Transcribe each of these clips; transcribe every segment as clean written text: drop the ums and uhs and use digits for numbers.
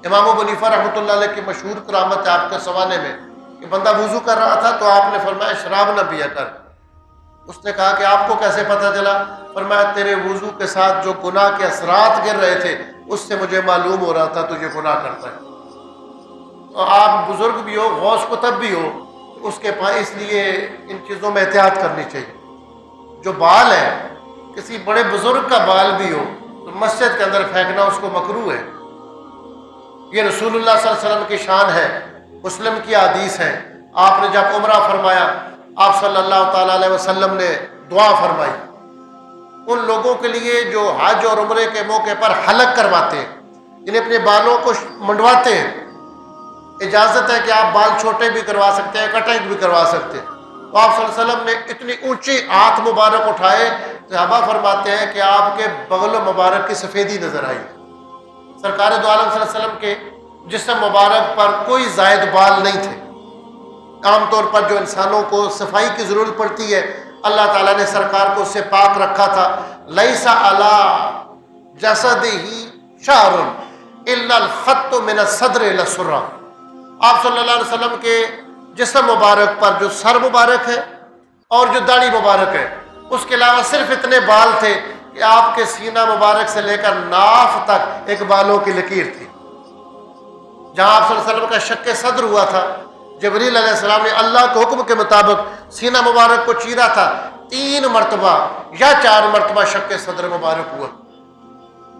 امام ابو حنیفہ رحمۃ اللہ علیہ کی مشہور کرامت ہے آپ کے زمانے میں کہ بندہ وضو کر رہا تھا تو آپ نے فرمایا شراب نہ پیا کر. اس نے کہا کہ آپ کو کیسے پتہ چلا؟ فرمایا تیرے وضو کے ساتھ جو گناہ کے اثرات گر رہے تھے اس سے مجھے معلوم ہو رہا تھا تجھے گناہ کرتا ہے. تو آپ بزرگ بھی ہو، غوث کتب بھی ہو، اس کے پاس اس لیے ان چیزوں میں احتیاط کرنی چاہیے. جو بال ہے، کسی بڑے بزرگ کا بال بھی ہو تو مسجد کے اندر پھینکنا اس کو مکروہ ہے. یہ رسول اللہ صلی اللہ علیہ وسلم کی شان ہے. مسلم کی حدیث ہے، آپ نے جب عمرہ فرمایا آپ صلی اللہ تعالیٰ علیہ وسلم نے دعا فرمائی ان لوگوں کے لیے جو حج اور عمرے کے موقع پر حلق کرواتے ہیں، جنہیں اپنے بالوں کو منڈواتے ہیں. اجازت ہے کہ آپ بال چھوٹے بھی کروا سکتے ہیں، کٹنگ بھی کروا سکتے ہیں. تو آپ صلی اللہ علیہ وسلم نے اتنی اونچی ہاتھ مبارک اٹھائے، صحابہ فرماتے ہیں کہ آپ کے بغل مبارک کی سفیدی نظر آئی. سرکار دو عالم صلی اللہ علیہ وسلم کے جسم مبارک پر کوئی زائد بال نہیں تھے. عام طور پر جو انسانوں کو صفائی کی ضرورت پڑتی ہے اللہ تعالیٰ نے سرکار کو اس سے پاک رکھا تھا. لیس علی جسدہ شعر الا الخط من الصدر الى السرہ. آپ صلی اللہ علیہ وسلم کے جسم مبارک پر جو سر مبارک ہے اور جو داڑھی مبارک ہے اس کے علاوہ صرف اتنے بال تھے کہ آپ کے سینہ مبارک سے لے کر ناف تک ایک بالوں کی لکیر تھی. جہاں آپ صلی اللہ علیہ وسلم کا شق صدر ہوا تھا، جبریل علیہ السلام نے اللہ کے حکم کے مطابق سینہ مبارک کو چیرا تھا. 3 مرتبہ یا 4 مرتبہ شق صدر مبارک ہوا.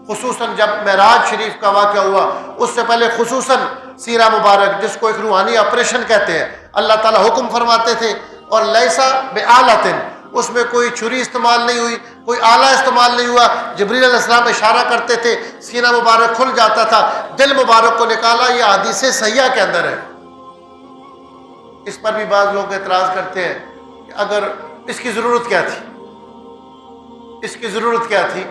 خصوصاً جب معراج شریف کا واقعہ ہوا اس سے پہلے خصوصاً سینہ مبارک، جس کو ایک روحانی آپریشن کہتے ہیں، اللہ تعالیٰ حکم فرماتے تھے. اور لیسا بآلۃ، اس میں کوئی چھری استعمال نہیں ہوئی، کوئی آلہ استعمال نہیں ہوا. جبریل علیہ السلام اشارہ کرتے تھے، سینہ مبارک کھل جاتا تھا، دل مبارک کو نکالا. یہ حدیث صحیحہ کے اندر ہے. اس پر بھی بعض لوگ اعتراض کرتے ہیں کہ اگر اس کی ضرورت کیا تھی، اس کی ضرورت کیا تھی؟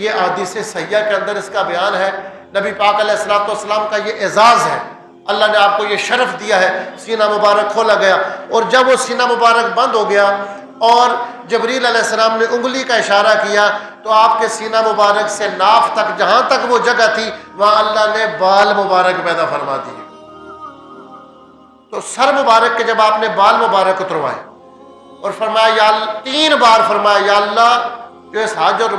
یہ حدیث صحیحہ کے اندر اس کا بیان ہے. نبی پاک علیہ الصلوۃ والسلام کا یہ اعزاز ہے، اللہ نے آپ کو یہ شرف دیا ہے. سینہ مبارک کھولا گیا اور جب وہ سینہ مبارک بند ہو گیا اور جبریل علیہ السلام نے انگلی کا اشارہ کیا تو آپ کے سینہ مبارک سے ناف تک جہاں تک وہ جگہ تھی وہاں اللہ نے بال مبارک پیدا فرما دیے. تو سر مبارک کے جب آپ نے بال مبارک اتروائے اور فرمایا یا 3 بار فرمایا یا اللہ، جو اس حج اور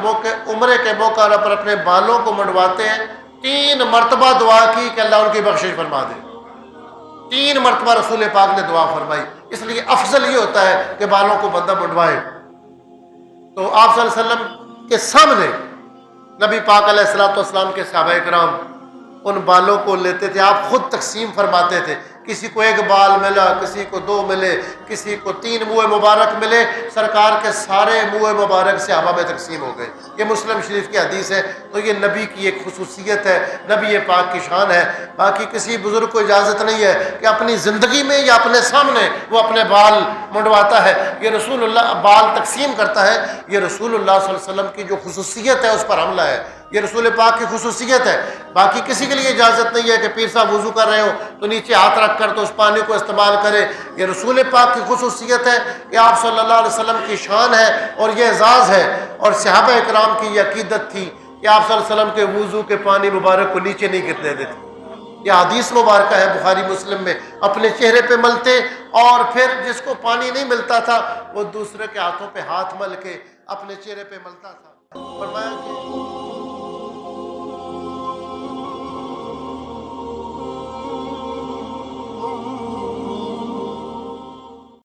عمرے کے موقع پر اپنے بالوں کو منڈواتے ہیں 3 مرتبہ دعا کی کہ اللہ ان کی بخشش فرما دے. 3 مرتبہ رسول پاک نے دعا فرمائی. اس لیے افضل یہ ہوتا ہے کہ بالوں کو بندہ منڈوائے. تو آپ صلی اللہ علیہ وسلم کے سامنے نبی پاک علیہ الصلوۃ والسلام کے صحابہ کرام ان بالوں کو لیتے تھے، آپ خود تقسیم فرماتے تھے. کسی کو 1 بال ملا، کسی کو 2 ملے، کسی کو 3 منہ مبارک ملے. سرکار کے سارے منہ مبارک صحابہ میں تقسیم ہو گئے. یہ مسلم شریف کی حدیث ہے. تو یہ نبی کی ایک خصوصیت ہے، نبی پاک کی شان ہے. باقی کسی بزرگ کو اجازت نہیں ہے کہ اپنی زندگی میں یا اپنے سامنے وہ اپنے بال منڈواتا ہے. یہ رسول اللہ بال تقسیم کرتا ہے. یہ رسول اللہ صلی اللہ علیہ وسلم کی جو خصوصیت ہے اس پر حملہ ہے. یہ رسول پاک کی خصوصیت ہے. باقی کسی کے لیے اجازت نہیں ہے کہ پیر صاحب وضو کر رہے ہو تو نیچے ہاتھ رکھ کر تو اس پانی کو استعمال کرے. یہ رسول پاک کی خصوصیت ہے، یہ آپ صلی اللہ علیہ وسلم کی شان ہے اور یہ اعزاز ہے. اور صحابہ اکرام کی یہ عقیدت تھی کہ آپ صلی اللہ علیہ وسلم کے وضو کے پانی مبارک کو نیچے نہیں گرنے دیتے. یہ حدیث مبارکہ ہے بخاری مسلم میں. اپنے چہرے پہ ملتے اور پھر جس کو پانی نہیں ملتا تھا وہ دوسرے کے ہاتھوں پہ ہاتھ مل کے اپنے چہرے پہ ملتا تھا. فرمایا کہ